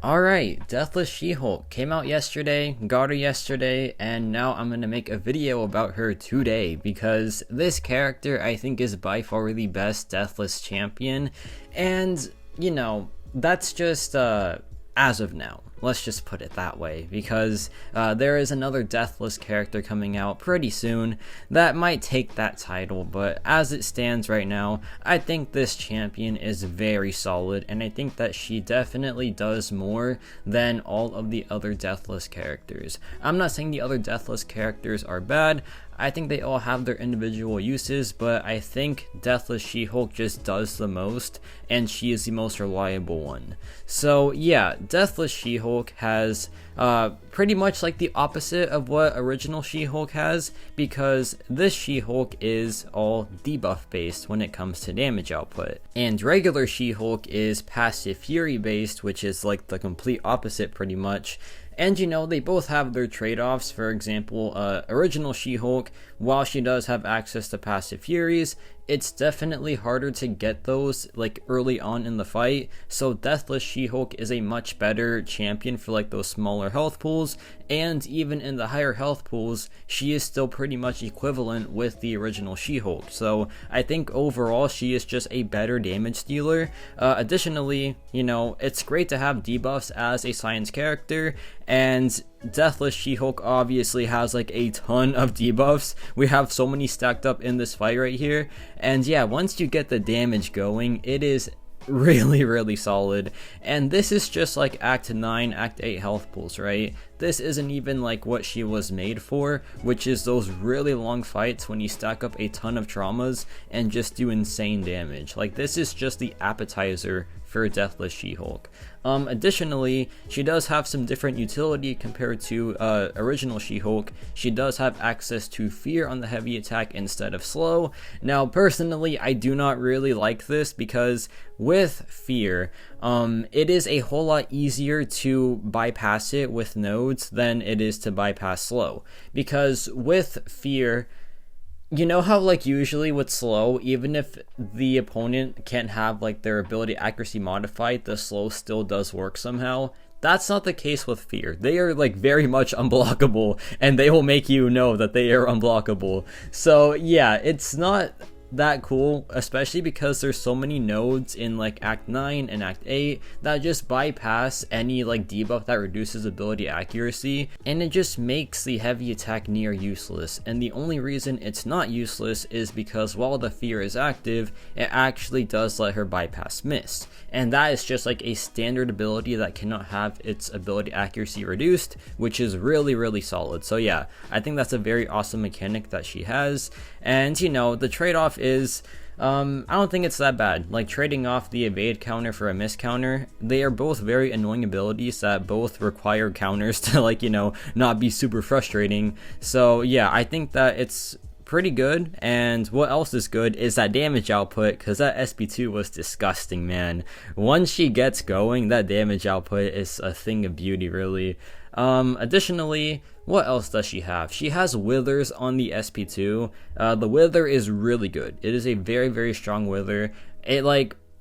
Alright, Deathless She-Hulk came out yesterday, got her yesterday, and now I'm gonna make a video about her today because this character I think is by far the best Deathless champion, and that's just as of now. Let's just put it that way, because there is another Deathless character coming out pretty soon that might take that title, but as it stands right now, I think this champion is very solid, and I think that she definitely does more than all of the other Deathless characters. I'm not saying the other Deathless characters are bad. I think they all have their individual uses, but I think Deathless She-Hulk just does the most, and she is the most reliable one. So yeah, Deathless She-Hulk has pretty much like the opposite of what original She-Hulk has, because this She-Hulk is all debuff based when it comes to damage output, and regular She-Hulk is passive fury based, which is like the complete opposite pretty much. And they both have their trade-offs. For example, original She-Hulk, while she does have access to passive furies, it's definitely harder to get those like early on in the fight, so Deathless She-Hulk is a much better champion for like those smaller health pools, and even in the higher health pools, she is still pretty much equivalent with the original She-Hulk. So I think overall she is just a better damage dealer. Additionally, it's great to have debuffs as a science character, and Deathless She-Hulk obviously has like a ton of debuffs. We have so many stacked up in this fight right here, and yeah, once you get the damage going, it is really solid. And this is just like Act 9, Act 8 health pools, right? This isn't even like what she was made for, which is those really long fights when you stack up a ton of traumas and just do insane damage. Like, this is just the appetizer for Deathless She-Hulk. Additionally, she does have some different utility compared to original She-Hulk. She does have access to fear on the heavy attack instead of slow. Now, personally, I do not really like this, because with fear, it is a whole lot easier to bypass it with nodes than it is to bypass slow. Because with fear, you know how like usually with slow, even if the opponent can't have like their ability accuracy modified, the slow still does work somehow? That's not the case with fear. They are like very much unblockable, and they will make you know that they are unblockable. So yeah, it's not that cool, especially because there's so many nodes in like Act 9 and Act 8 that just bypass any like debuff that reduces ability accuracy, and it just makes the heavy attack near useless. And the only reason it's not useless is because while the fear is active, it actually does let her bypass miss, and that is just like a standard ability that cannot have its ability accuracy reduced, which is really solid. So yeah, I think that's a very awesome mechanic that she has. And the trade-off is, I don't think it's that bad. Like, trading off the evade counter for a miss counter, they are both very annoying abilities that both require counters to like, not be super frustrating. So yeah, I think that it's pretty good. And what else is good is that damage output, because that SP2 was disgusting, man. Once she gets going, that damage output is a thing of beauty, really. Additionally, what else does she have? She has withers on the SP2. The wither is really good. It is a very strong wither.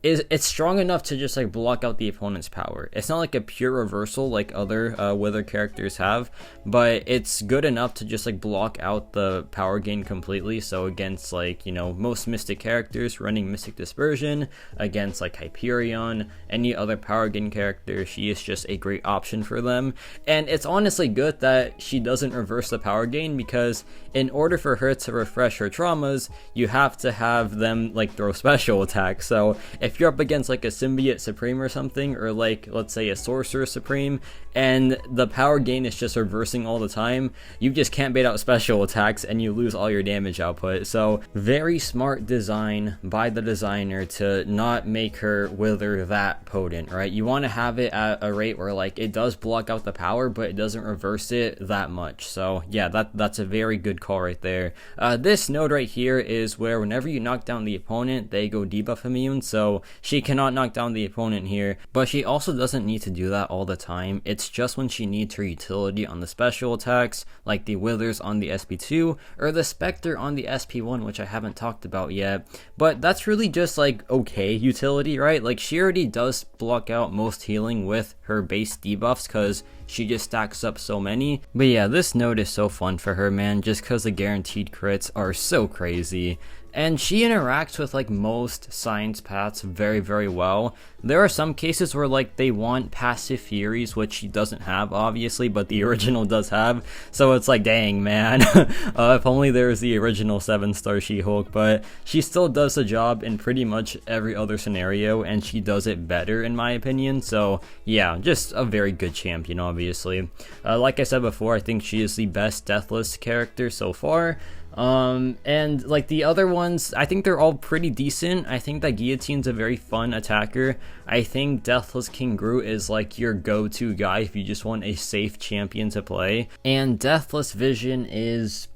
It's strong enough to just like block out the opponent's power. It's not like a pure reversal like other Wither characters have, but it's good enough to just like block out the power gain completely. So against like, most Mystic characters running Mystic Dispersion, against like Hyperion, any other power gain character, she is just a great option for them. And it's honestly good that she doesn't reverse the power gain, because in order for her to refresh her traumas, you have to have them like throw special attacks. So if you're up against like a Symbiote Supreme or something, or like let's say a Sorcerer Supreme, and the power gain is just reversing all the time, you just can't bait out special attacks and you lose all your damage output. So very smart design by the designer to not make her wither that potent, right? You want to have it at a rate where like it does block out the power, but it doesn't reverse it that much. So yeah, that's a very good call right there. This node right here is where whenever you knock down the opponent, they go debuff immune. So she cannot knock down the opponent here, but she also doesn't need to do that all the time. It's just when she needs her utility on the special attacks, like the Withers on the SP2 or the Spectre on the SP1, which I haven't talked about yet. But that's really just like okay utility, right? Like she already does block out most healing with her base debuffs because she just stacks up so many. But yeah, this node is so fun for her, man, just because the guaranteed crits are so crazy. And she interacts with like most science paths very, very well. There are some cases where like they want passive furies, which she doesn't have obviously, but the original does have. So it's like, dang man, if only there was the original 7-star She-Hulk. But she still does the job in pretty much every other scenario, and she does it better in my opinion. So yeah, just a very good champion obviously. Like I said before, I think she is the best Deathless character so far. And like the other ones, I think they're all pretty decent. I think that Guillotine's a very fun attacker. I think Deathless King Groot is like your go-to guy if you just want a safe champion to play. And Deathless Vision is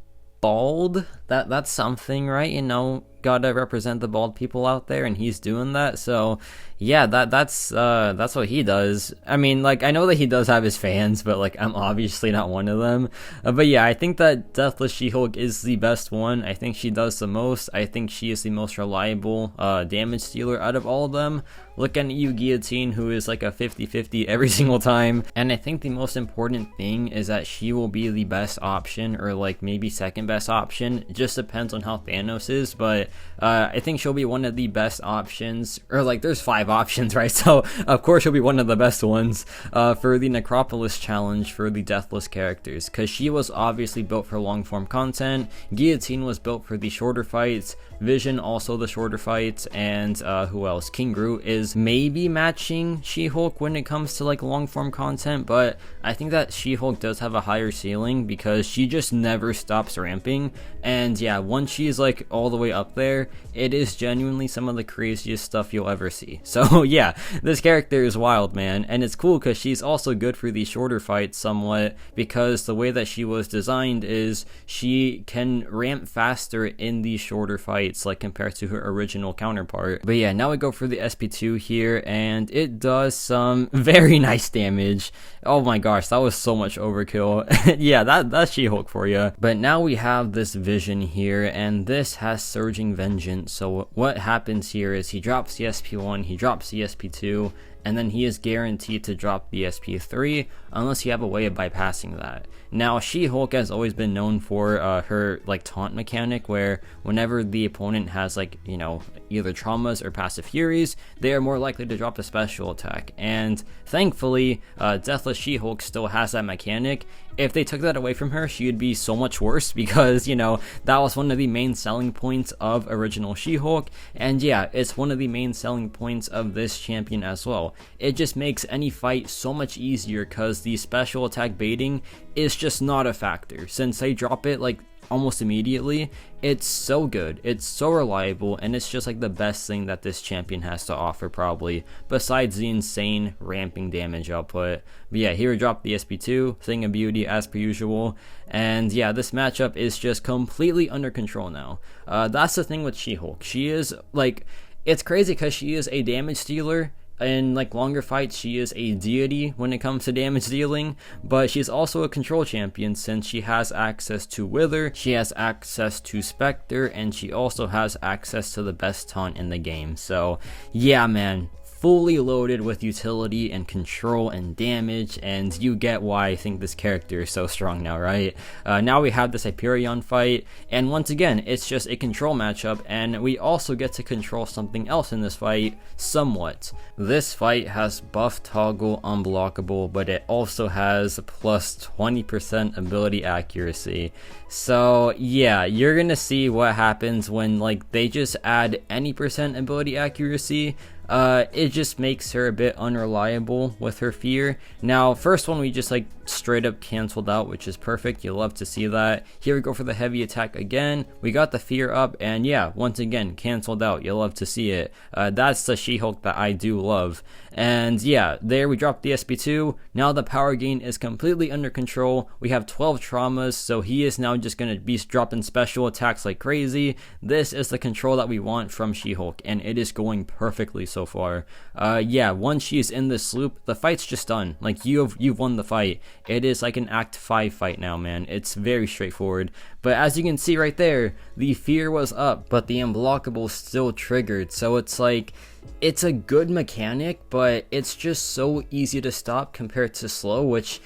bald. That's something, right? You know, gotta represent the bald people out there, and he's doing that. So yeah, that's what he does. I mean, like, I know that he does have his fans, but like I'm obviously not one of them. But yeah, I think that Deathless She-Hulk is the best one. I think she does the most. I think she is the most reliable damage dealer out of all of them. Looking at you, Guillotine, who is like a 50-50 every single time. And I think the most important thing is that she will be the best option, or like maybe second best option. It just depends on how Thanos is, but I think she'll be one of the best options, or like there's 5 options, right? So of course she'll be one of the best ones for the Necropolis challenge for the Deathless characters, because she was obviously built for long form content. Guillotine was built for the shorter fights, Vision also the shorter fights, and who else? King Groot is maybe matching She-Hulk when it comes to like long form content, but I think that She-Hulk does have a higher ceiling because she just never stops ramping. And yeah, once she's like all the way up there, it is genuinely some of the craziest stuff you'll ever see. So yeah, this character is wild, man, and it's cool because she's also good for the shorter fights somewhat, because the way that she was designed is she can ramp faster in the shorter fights like compared to her original counterpart. But yeah, now we go for the SP2 here, and it does some very nice damage. Oh my gosh, that was so much overkill. Yeah, that's She-Hulk for you. But now we have this Vision here, and this has Surging Vengeance. So what happens here is he drops the SP1, he drops the SP2, and then he is guaranteed to drop the SP3 unless you have a way of bypassing that. Now, She-Hulk has always been known for her like taunt mechanic, where whenever the opponent has like, you know, either traumas or passive furies, they are more likely to drop a special attack. And thankfully, Deathless She-Hulk still has that mechanic. If they took that away from her, she would be so much worse, because, you know, that was one of the main selling points of original She-Hulk. And yeah, it's one of the main selling points of this champion as well. It just makes any fight so much easier because the special attack baiting is just not a factor. Since they drop it like almost immediately, it's so good, it's so reliable, and it's just like the best thing that this champion has to offer, probably, besides the insane ramping damage output. But yeah, here we drop the SP2, Thing of Beauty as per usual, and yeah, this matchup is just completely under control now. That's the thing with She-Hulk. She is like, it's crazy because she is a damage dealer. In like longer fights, she is a deity when it comes to damage dealing, but she's also a control champion since she has access to Wither, she has access to Spectre, and she also has access to the best taunt in the game. So yeah, man, fully loaded with utility and control and damage, and you get why I think this character is so strong now, right? Now we have this Hyperion fight, and once again, it's just a control matchup, and we also get to control something else in this fight, somewhat. This fight has buff toggle unblockable, but it also has plus 20% ability accuracy. So yeah, you're gonna see what happens when like they just add any percent ability accuracy. It just makes her a bit unreliable with her fear. Now, first one we just like straight up canceled out, which is perfect. You'll love to see that. Here we go for the heavy attack again. We got the fear up, and yeah, once again canceled out. You'll love to see it. That's the She-Hulk that I do love. And yeah, there we dropped the SP2. Now the power gain is completely under control. We have 12 traumas, so he is now just going to be dropping special attacks like crazy. This is the control that we want from She-Hulk, and it is going perfectly so so far. Yeah, once she's in this loop, the fight's just done. Like, you've won the fight. It is like an Act 5 fight now, man. It's very straightforward. But as you can see right there, the fear was up, but the unblockable still triggered. So it's like, it's a good mechanic, but it's just so easy to stop compared to slow, which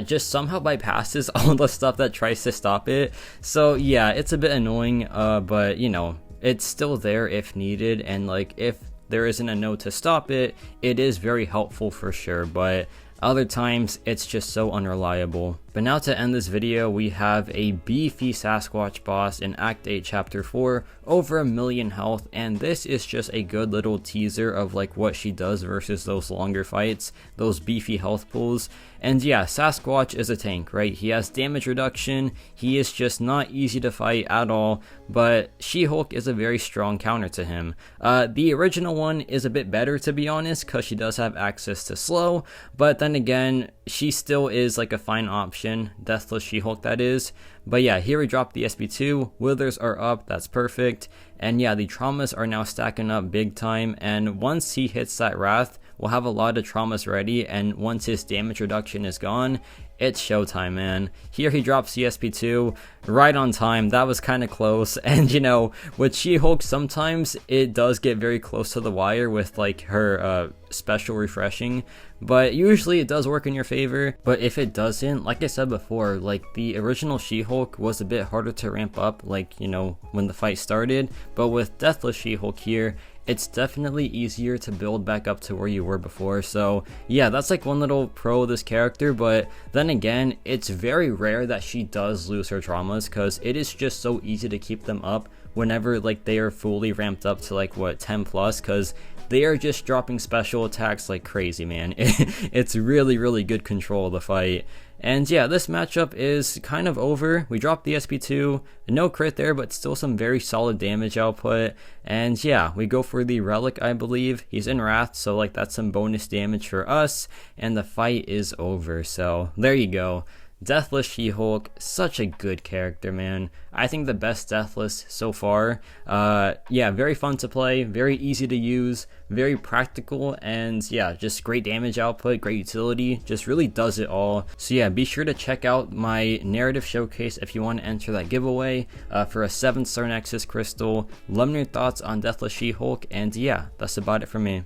just somehow bypasses all the stuff that tries to stop it. So yeah, it's a bit annoying, but you know, it's still there if needed, and like if there isn't a node to stop it, it is very helpful for sure, but other times it's just so unreliable. But now to end this video, we have a beefy Sasquatch boss in Act 8 Chapter 4, over 1,000,000 health, and this is just a good little teaser of like what she does versus those longer fights, those beefy health pools. And yeah, Sasquatch is a tank, right? He has damage reduction, he is just not easy to fight at all, but She-Hulk is a very strong counter to him. The original one is a bit better, to be honest, because she does have access to slow, but then again, she still is like a fine option, Deathless She-Hulk that is. But yeah, here we drop the SP2, withers are up, that's perfect, and yeah, the traumas are now stacking up big time, and once he hits that Wrath, we'll have a lot of traumas ready, and once his damage reduction is gone, it's showtime, man. Here he drops the SP2 right on time. That was kind of close, and you know, with She-Hulk, sometimes it does get very close to the wire with like her special refreshing, but usually it does work in your favor. But if it doesn't, like I said before, like the original She-Hulk was a bit harder to ramp up, like, you know, when the fight started, but with Deathless She-Hulk here, it's definitely easier to build back up to where you were before. So yeah, that's like one little pro of this character, but then again, it's very rare that she does lose her traumas, because it is just so easy to keep them up whenever like they are fully ramped up to like what, 10 plus, because they are just dropping special attacks like crazy, man. It's really good control of the fight. And yeah, this matchup is kind of over. We dropped the SP2, no crit there, but still some very solid damage output. And yeah, we go for the relic, I believe. He's in Wrath, so like that's some bonus damage for us, and the fight is over. So there you go. Deathless She-Hulk, such a good character, man. I think the best Deathless so far. Yeah, very fun to play, very easy to use, very practical, and yeah, just great damage output, great utility, just really does it all. So yeah, be sure to check out my narrative showcase if you want to enter that giveaway for a 7-star Nexus crystal. Let me know your thoughts on Deathless She-Hulk, and yeah, that's about it for me.